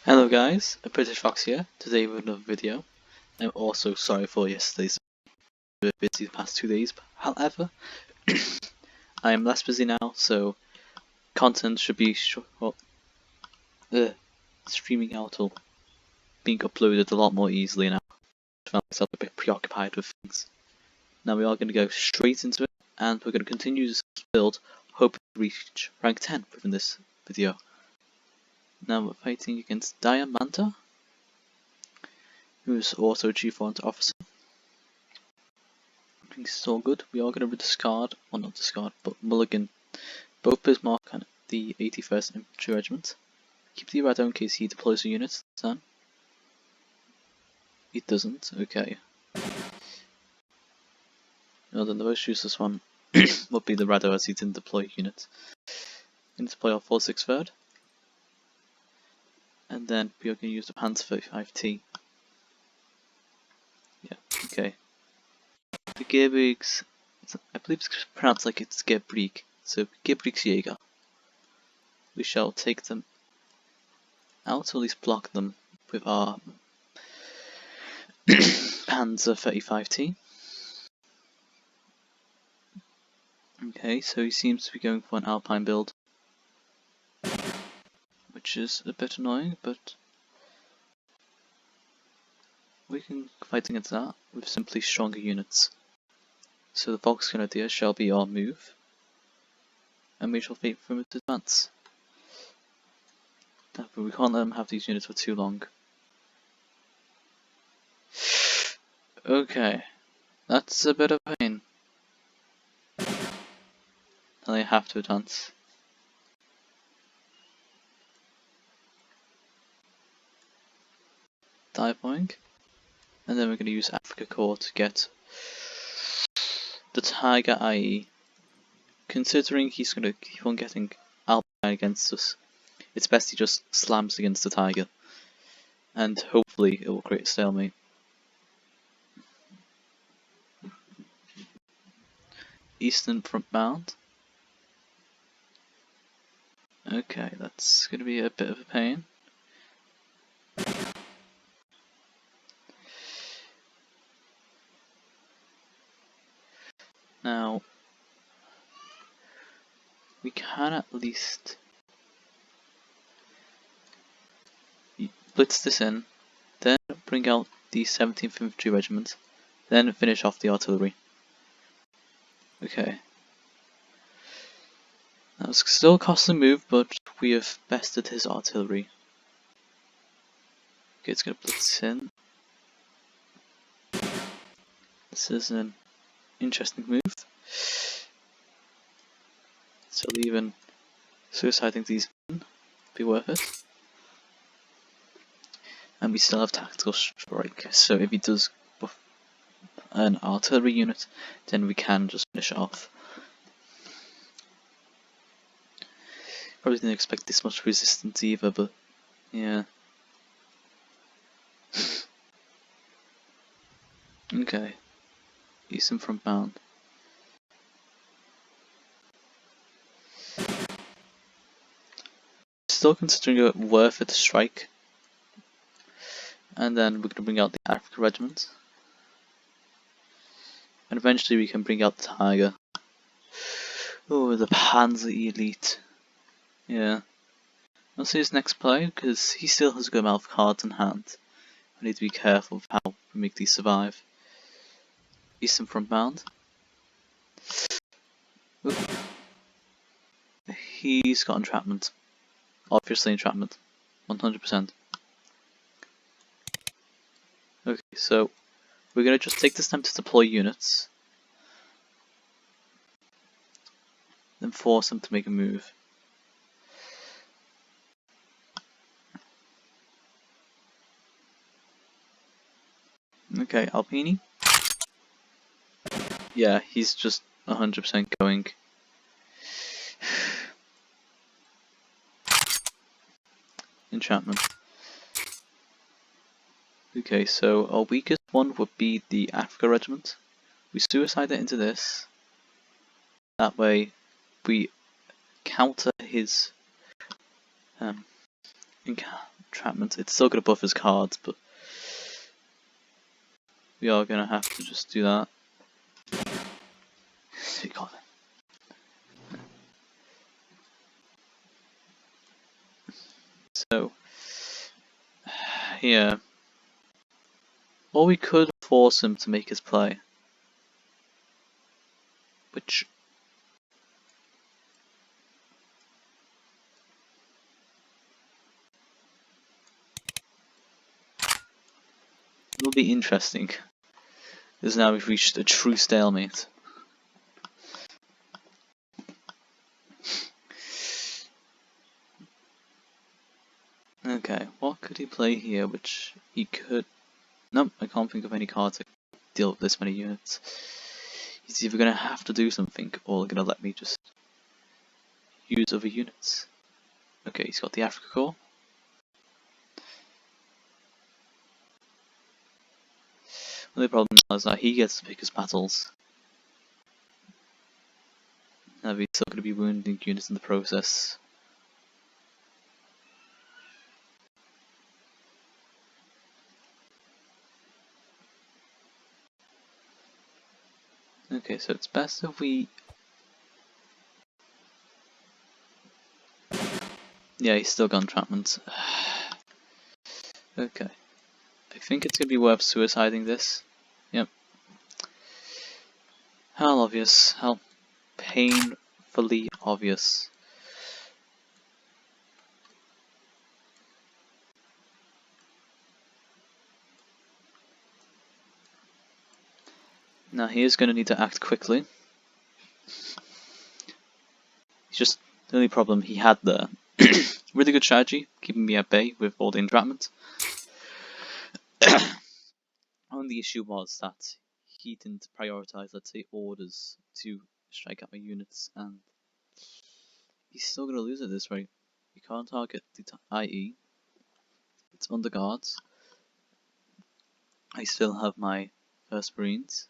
Hello guys, a British Fox here, today with another video. I'm also sorry for yesterday's bit busy the past 2 days, however, I am less busy now, so content should be streaming out or being uploaded a lot more easily now. I found myself a bit preoccupied with things. Now we are going to go straight into it, and we're going to continue this build, hoping to reach rank 10 within this video. Now we're fighting against Diamanta, who is also a Chief Warrant Officer. This is all good. We are going to discard, well not discard, but mulligan both Bismarck and the 81st Infantry Regiment. Keep the Rado in case he deploys a unit this turn. He doesn't, okay. Well then the most useless one would be the Rado as he didn't deploy a unit. Going to deploy our 4-6 3rd. And then we are going to use the Panzer 35T. Yeah, okay. The Gearbriggs, I believe it's pronounced like it's Gerbrig, so Gearbriggsjäger. We shall take them out, or at least block them with our Panzer 35T. Okay, so he seems to be going for an Alpine build, which is a bit annoying, but we can fight against that with simply stronger units. So the Volksgrenadier shall be our move, and we shall wait for him to advance. But we can't let him have these units for too long. Okay, that's a bit of pain. And they have to advance. Dive-boing. And then we're going to use Africa Corps to get the Tiger IE. Considering he's going to keep on getting Alpine against us, it's best he just slams against the Tiger. And hopefully it will create a stalemate. Eastern front bound. Okay, that's going to be a bit of a pain. Now, we can at least blitz this in, then bring out the 17th Infantry Regiment, then finish off the artillery. Okay. That was still a costly move, but we have bested his artillery. Okay, it's going to blitz in. This is an interesting move. So even suiciding these men be worth it. And we still have tactical strike, so if he does buff an artillery unit, then we can just finish it off. Probably didn't expect this much resistance either, but yeah. Okay. Eastern front bound. Still considering it worth it to strike. And then we're going to bring out the Africa Regiment. And eventually we can bring out the Tiger. Oh, the Panzer Elite. Yeah. I'll see his next play, because he still has a good amount of cards in hand. I need to be careful of how we make these survive. Eastern front bound. Ooh. He's got entrapment. Obviously entrapment. 100%. Okay, so we're going to just take this time to deploy units. Then force them to make a move. Okay, Alpini. Yeah, he's just 100% going. Enchantment. Okay, so our weakest one would be the Africa Regiment. We suicide it into this. That way we counter his entrapment. It's still going to buff his cards, but we are going to have to just do that. So, yeah. Or we could force him to make his play. Which... will be interesting. Because now we've reached a true stalemate. Okay, what could he play here which he could... Nope, I can't think of any cards that can deal with this many units. He's either going to have to do something, or going to let me just use other units. Okay, he's got the Africa Corps. The only problem now is that he gets to pick his battles. Now he's still going to be wounding units in the process. Okay, so it's best if we... Yeah, he's still got entrapment. Okay. I think it's going to be worth suiciding this. Yep. How obvious. How painfully obvious. Now he is going to need to act quickly. It's just the only problem he had there. Really good strategy, keeping me at bay with all the entrapment. Only issue was that he didn't prioritize, let's say, orders to strike at my units, and he's still going to lose at this rate. You can't target the IE. It's under guards. I still have my first Marines.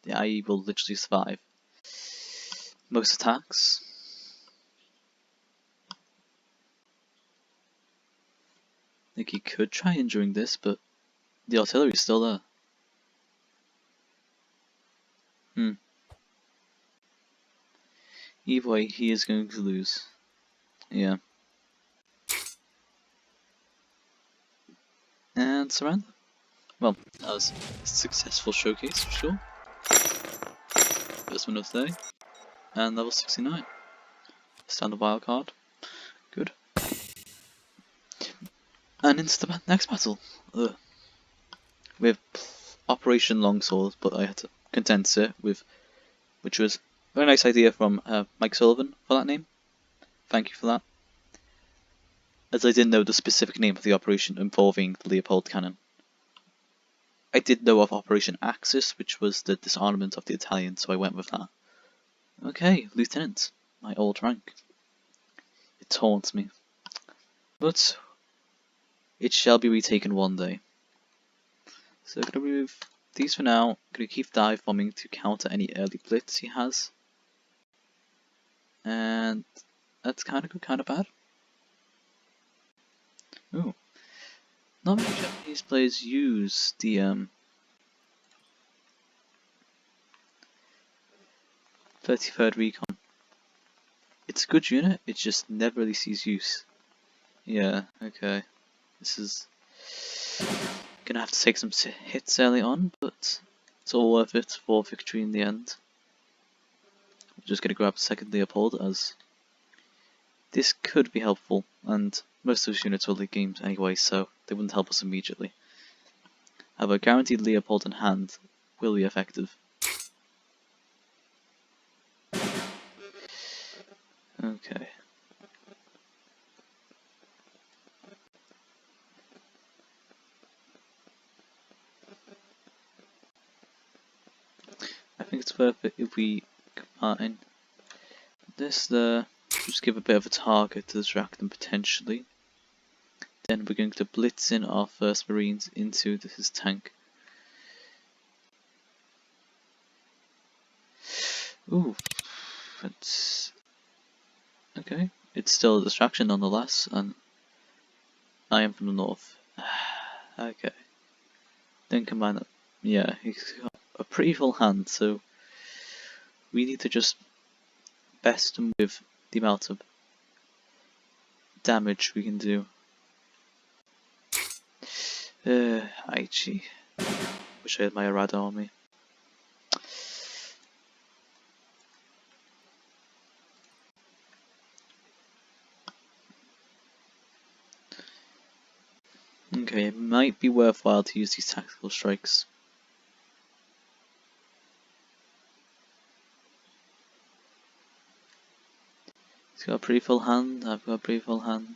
The IE will literally survive most attacks. I think he could try injuring this, but the artillery is still there. Either way, he is going to lose. Yeah. And surrender. Well, that was a successful showcase for sure. First one of the day. And level 69. Standard wildcard. Good. And into the next battle. With Operation Longsword, but I had to condense it with, which was a very nice idea from Mike Sullivan for that name. Thank you for that. As I didn't know the specific name of the operation involving the Leopold cannon. I did know of Operation Axis, which was the disarmament of the Italians, so I went with that. Okay, Lieutenant, my old rank. It taunts me. But it shall be retaken one day. So I'm going to remove these for now. I'm going to keep dive bombing to counter any early blitz he has. And that's kind of good, kind of bad. Ooh. Not many Japanese players use the 33rd Recon. It's a good unit, it just never really sees use. Yeah, okay. This is gonna have to take some hits early on, but it's all worth it for victory in the end. I'm just gonna grab a second Leopold, as this could be helpful, and most of those units will lead games anyway, so they wouldn't help us immediately. However, guaranteed Leopold in hand will be effective. Okay. I think it's worth it if we combine this there, just give a bit of a target to distract them potentially. Then we're going to blitz in our first Marines into his tank. Ooh, that's okay. it's still a distraction nonetheless, and I am from the north. Okay. Then combine that. Yeah, he's got a pretty full hand, so we need to just best him with the amount of damage we can do. Aichi. Wish I had my Arada on me. Okay, it might be worthwhile to use these tactical strikes. He's got a pretty full hand, I've got a pretty full hand.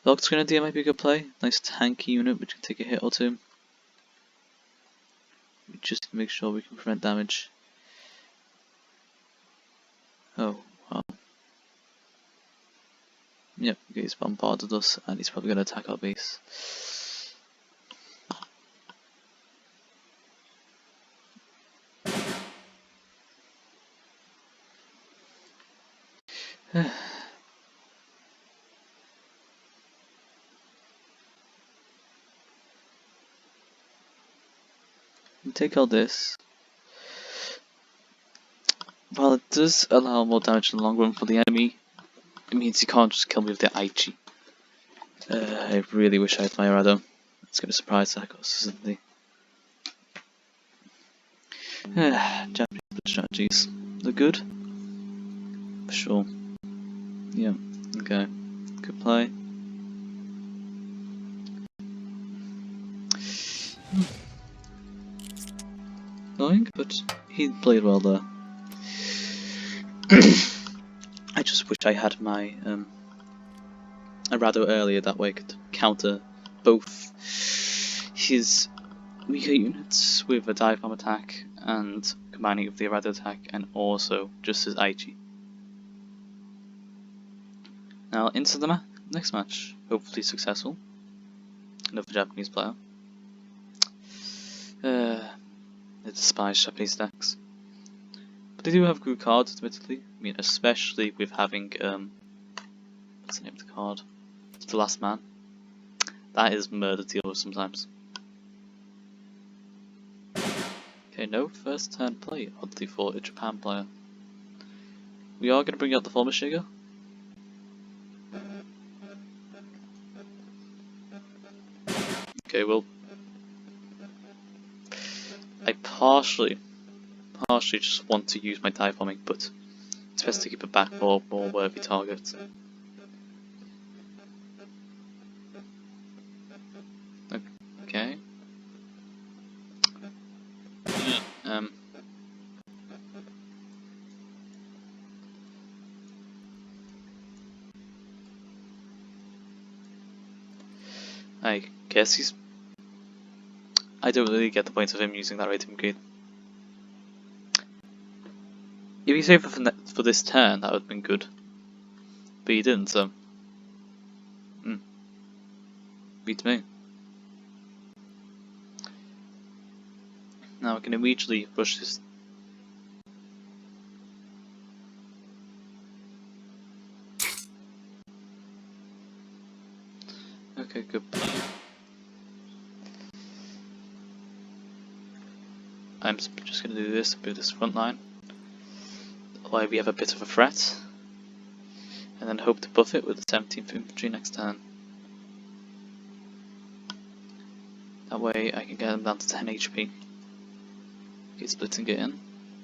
Locked Grenadier might be a good play. Nice tanky unit which can take a hit or two. Just to make sure we can prevent damage. Oh, wow. Yep, he's bombarded us and he's probably going to attack our base. Take all this. While it does allow more damage in the long run for the enemy, it means you can't just kill me with the Aichi. I really wish I had my Arado. It's going to surprise that us, isn't he? Japanese strategies. They're good? For sure. Yeah, okay. Good play. Annoying, but he played well there. I just wish I had my Arado earlier, that way I could counter both his weaker units with a dive bomb attack and combining it with the Arado attack, and also just his Aichi. Now into the next match, hopefully successful. Another Japanese player. I despise Japanese decks. But they do have good cards, admittedly. I mean, especially with having, what's the name of the card? It's The Last Man. That is murder to deal with sometimes. Okay, no first turn play, oddly for a Japan player. We are going to bring out the former Shiga. Okay, well, I partially just want to use my dive bombing, but it's best to keep it back for more worthy targets. Okay. I guess he's... I don't really get the point of him using that rating gate. If he saved for this turn, that would have been good. But he didn't, so... Beats me. Now I can immediately rush this. Okay, good. I'm just going to do this, build this front line. While we have a bit of a threat. And then hope to buff it with the 17th infantry next turn. That way I can get them down to 10 HP. Okay, splitting it in.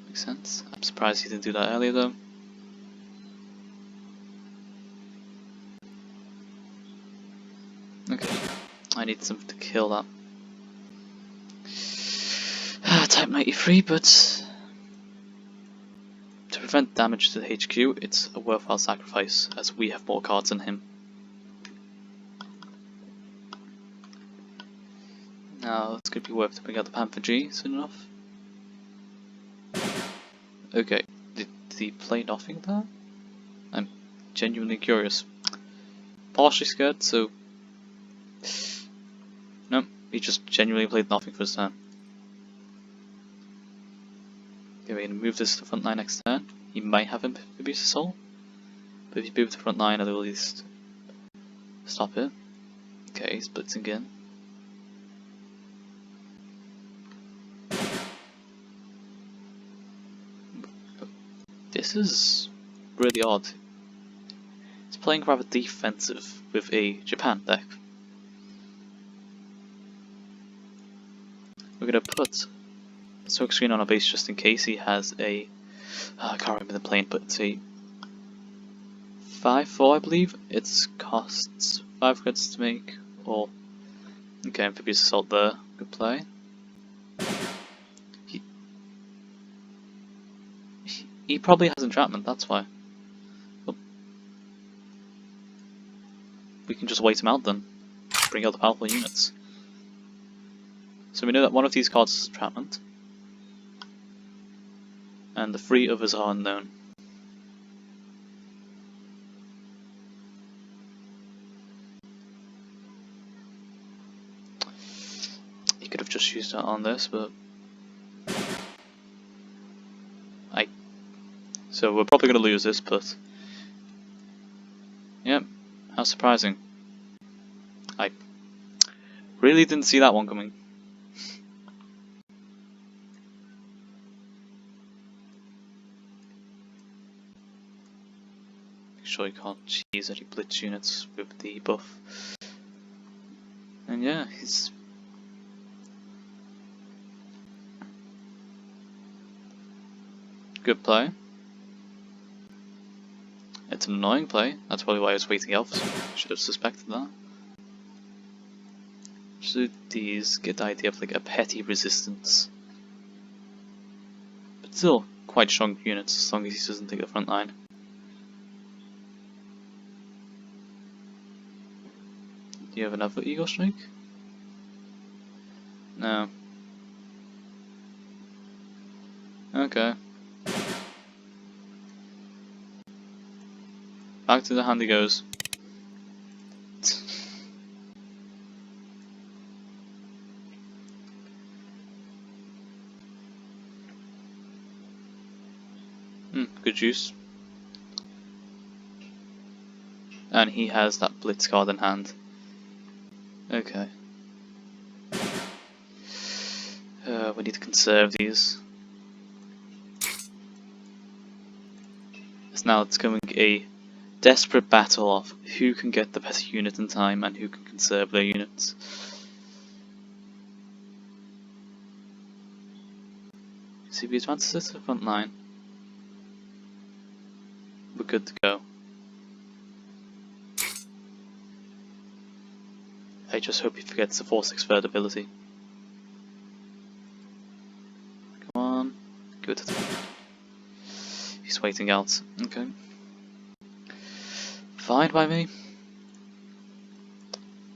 Makes sense. I'm surprised he didn't do that earlier though. Okay, I need something to kill that. Type 93, but to prevent damage to the HQ, it's a worthwhile sacrifice, as we have more cards than him. Now, it's going to be worth to bring out the Panther G soon enough. Okay, did he play nothing there? I'm genuinely curious. Partially scared, so... No, he just genuinely played nothing for his turn. Okay, we're going to move this to the front line next turn. He might have Amphibious Assault. But if you move to the front line, it'll at least stop it. Okay, he's blitzing again. This is really odd. He's playing rather defensive with a Japan deck. We're gonna put a smoke screen on our base just in case he has a. I can't remember the plane, but it's a 5/4, I believe. It costs 5 credits to make. Or okay, amphibious assault there. Good play. He probably has entrapment. That's why. Well, we can just wait him out then. Bring out the powerful units. So we know that one of these cards is entrapment, and the 3 others are unknown. He could have just used that on this, but so we're probably going to lose this, but yep, how surprising. I really didn't see that one coming. Make sure you can't cheese any blitz units with the buff. And yeah, he's good play. It's an annoying play, that's probably why I was waiting out for someone. I should have suspected that. Should these get the idea of like a petty resistance? But still, quite strong units as long as he doesn't take the front line. Do you have another Eagle Strike? No. Okay. Back to the hand he goes. Good use. And he has that blitz card in hand. Okay. We need to conserve these. So now it's going a desperate battle of who can get the better unit in time and who can conserve their units. So if we advance this to the front line, we're good to go. I just hope he forgets the 4/6 third ability. Come on, good. He's waiting out. Okay. Fine by me.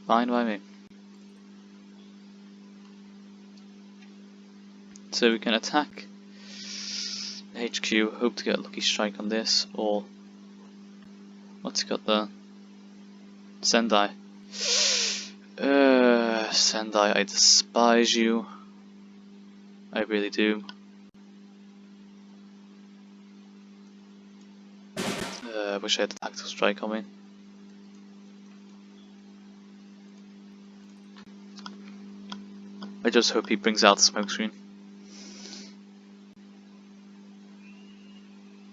Fine by me. So we can attack HQ, hope to get a lucky strike on this, or what's he got there? Sendai. Sendai, I despise you. I really do. I wish I had a tactical strike on me. I just hope he brings out the smoke screen.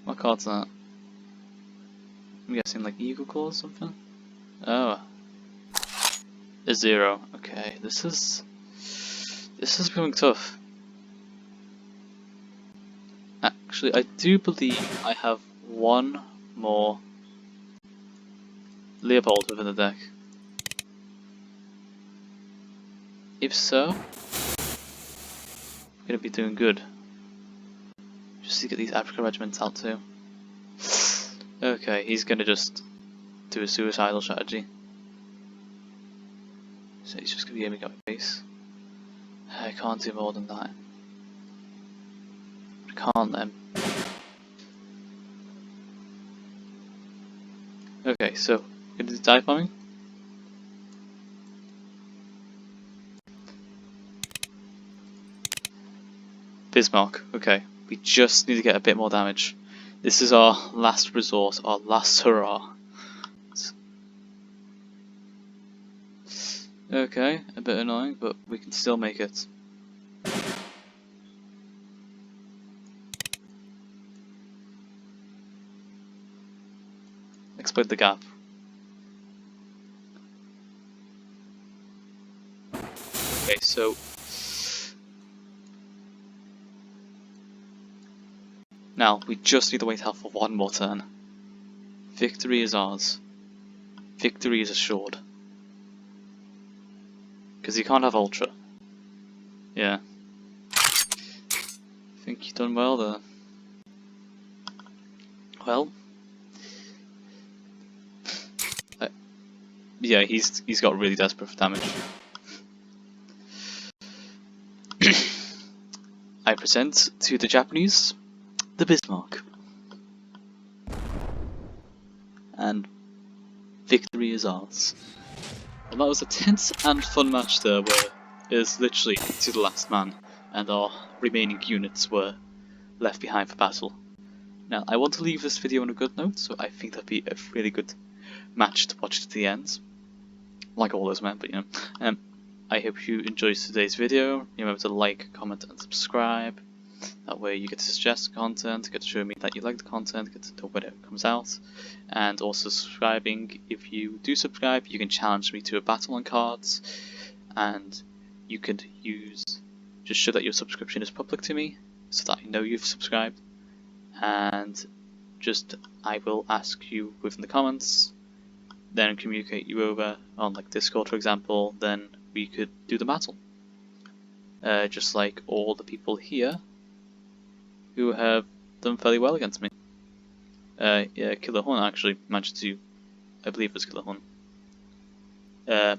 What card's that? I'm guessing like Eagle Claw or something? Oh. A 0. Okay, this is becoming tough. Actually, I do believe I have one more Leopold within the deck. If so, I'm gonna be doing good. Just to get these Africa regiments out too. Okay, he's gonna just do a suicidal strategy. So he's just gonna be aiming at my base. I can't do more than that. I can't then. Okay, so gonna do dive bombing. Bismarck. Okay, we just need to get a bit more damage. This is our last resort, our last hurrah. Okay, a bit annoying, but we can still make it. Exploit the gap. Okay, so now we just need to wait out for one more turn. Victory is ours. Victory is assured. Because you can't have Ultra. Yeah. I think you've done well there. Well. Yeah, he's got really desperate for damage. I present to the Japanese the Bismarck. And victory is ours. Well, that was a tense and fun match there where it was literally to the last man and our remaining units were left behind for battle. Now, I want to leave this video on a good note, so I think that'd be a really good match to watch to the end. Like all those men, but you know. I hope you enjoyed today's video. Remember to like, comment and subscribe. That way you get to suggest content, get to show me that you like the content, get to know when it comes out. And also subscribing. If you do subscribe, you can challenge me to a battle on cards. And you could just show that your subscription is public to me, so that I know you've subscribed. And I will ask you within the comments, then communicate you over on like Discord for example, then we could do the battle. Just like all the people here who have done fairly well against me. Yeah, Killer Hun actually managed to, I believe it was Killer Hun,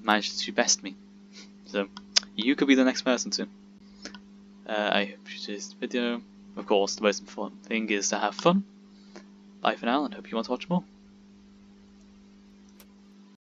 managed to best me. So you could be the next person too. I hope you enjoyed this video. Of course, the most important thing is to have fun. Bye for now, and hope you want to watch more.